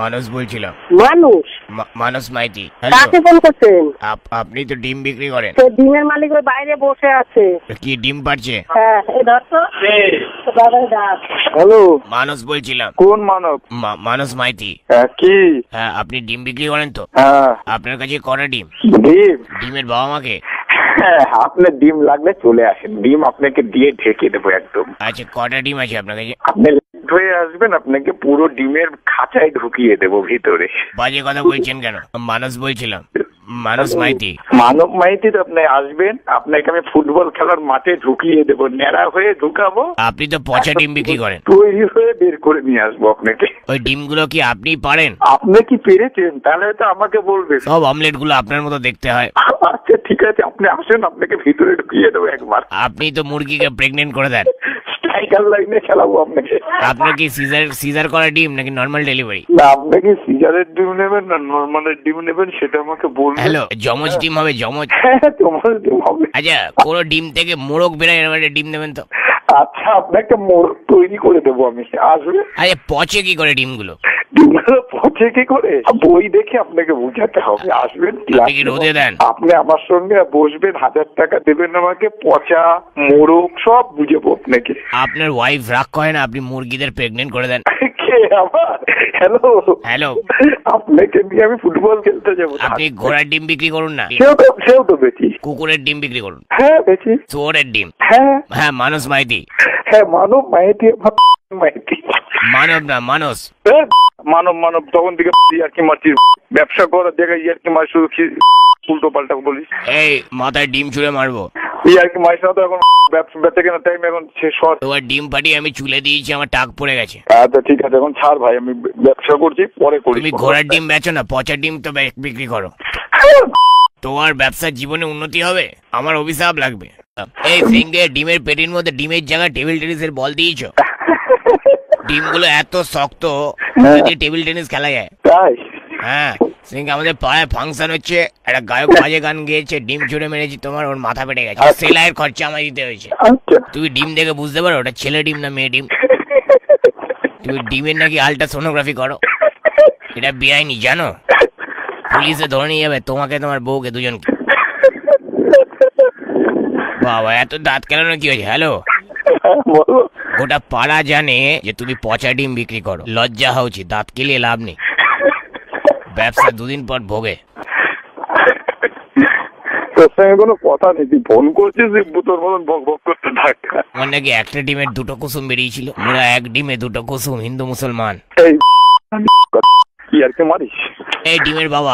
মানুষ বলছিলাম। মানুষ? মানুষ মাইতি। কাকে ফোন করছেন? আপনি তো ডিম বিক্রি করেন। ডিমের মালিক ওই বাইরে বসে আছে। কি ডিম পাচ্ছে? হ্যাঁ, এই ধর তো। হ্যালো, মানুষ বলছিলাম। কোন মানব? মানুষ মাইতি। কি? হ্যাঁ, আপনি ডিম বিক্রি করেন তো? হ্যাঁ। আপনার কাছে কটা ডিম? ডিম? ডিমের বাবা মাকে। হ্যাঁ, আপনার ডিম লাগলে চলে আসেন, ডিম আপনাকে দিয়ে ঢেকে দেবো একদম। আচ্ছা, কটা ডিম আছে আপনার কাছে? আপনি হয়ে আসবেন, আপনাকে পুরো ডিমের খাঁচায় ঢুকিয়ে দেবো ভিতরে। বাজে কথা বলছেন কেন? মানুষ বলছিলাম। মানুষ মাইতি। মানব মাইতি তো আপনি আসবেন, আপনাকে আমি ফুটবল খেলার মাঠে ঢুকিয়ে দেবো, ন্যাড়া হয়ে ঢুকাবো। আপনি তো পচা ডিম বিক্রি করেন। তৈরি হয়ে বের করে নিয়ে আসবো আপনাকে। ওই ডিমগুলো কি আপনি পারেন? আপনি কি পেরেছেন? তাহলে তো আমাকে বলবেন। সব অমলেট গুলো আপনার মতো দেখতে হয়। আচ্ছা ঠিক আছে, আপনি আসেন, আপনাকে ভিতরে ঢুকিয়ে দেবো একবার। আপনি তো মুরগিকে প্রেগনেন্ট করে দেন। স্ট্রাইকার লাইনে খেলাবো আপনাকে। আপনার কি সিজার করা ডিম নাকি নর্মাল ডেলিভারি? না, আপনি কি সিজারের ডিম নেবেন না নরমালের ডিম নেবেন সেটা আমাকে বলবেন। হ্যালো, জমজ ডিম হবে? জমজ? হ্যাঁ, তোমার ডিম হবে। আচ্ছা, কোনো ডিম থেকে মোরগ বেরোয় এরকম একটা ডিম দেবেন তো? আচ্ছা, আপনাকে মোড়ক তৈরি করে দেবো আমি, আসবে। আরে পচে কি করে ডিমগুলো? ডিমগুলো পচে কি করে বই দেখে আপনাকে বুঝাতে হবে, আসবেন। আপনি কি রোদে দেন? আপনি আমার সঙ্গে বসবেন, 1000 টাকা দেবেন আমাকে, পচা মোড়ক সব বুঝাবো আপনাকে। আপনার ওয়াইফ রাগ করে না আপনি মুরগিদের প্রেগনেন্ট করে দেন? কে আমার? হ্যালো হ্যালো, আপনাকে নিয়ে আমি ফুটবল খেলতে যাবো। আপনি ঘোড়ার ডিম বিক্রি করুন না, সেও তো বেশি। কুকুরের ডিম বিক্রি করুন। হ্যাঁ বেশি। চোরের ডিম। হ্যাঁ হ্যাঁ, মানুষ মাইতি। হ্যাঁ, মানব মাইতি। মাইতি মানব না, মানুষ। মানব মানব তখন থেকে ইয়ার্কি মারছিস, ব্যবসা করার জায়গায় ইয়ার্কি মার, শুধু উল্টো পাল্টা বলিস। এই মাথায় ডিম ছুঁড়ে মারবো। ইয়ার্কি মারিস না তো, এখন ব্যবসা কেনার টাইম এখন শেষ। তোমার ডিম পাঠিয়ে আমি চুলে দিয়েছি, আমার টাক পড়ে গেছে। আচ্ছা ঠিক আছে, এখন ছাড় ভাই, আমি ব্যবসা করছি, পরে করি। তুমি ঘোড়ার ডিম বেচো না, পচা ডিম তো বিক্রি করো। তোমার ব্যবসার জীবনে উন্নতি হবে, আমার অভিশাপ লাগবে। এই সিঙ্গে ডিমের পেটির মধ্যে ডিমের জায়গায় টেবিল টেনিসের বল দিয়েছো। ডিমগুলো এত শক্ত যে টেবিল টেনিস খেলা যায়। তাই? হ্যাঁ, সিঙ্গে আমাদের পাড়ায় ফাংশন হচ্ছে, একটা গায়ক বাজে গান গেয়েছে, ডিম ছুঁড়ে মেরেছি, তোমার ওর মাথা ফেটে গেছে, সেলাইয়ের খরচা আমায় দিতে হয়েছে। তুমি ডিম দেখে বুঝতে পারো ওটা ছেলে ডিম না মেয়ে ডিম? তুমি ডিমের নাকি আল্ট্রাসোনোগ্রাফি করো, এটা বেআইনি জানো? পুলিশে ধরে নিয়ে যাবে তোমাকে, তোমার বউকে, দুজনকে। বাবা, এত দাঁত কেলানো কি হয়েছে? হ্যালো, গোটা পাড়া জানে যে তুমি পচা ডিম বিক্রি করো, লজ্জা হওয়া উচিত, দাঁত কেলিয়ে লাভ নেই, ব্যবসা দুদিন পর ভোগে। তোর সঙ্গে কোনো কথা নেই, তুই ফোন করছিস তোর মতন বক বক করতে থাক। আমার নাকি একটা ডিমের দুটো কুসুম বেরিয়েছিল, মোরা এক ডিমে দুটো কুসুম, হিন্দু মুসলমান। এই কি আর কে মারিস? এই ডিমের বাবা।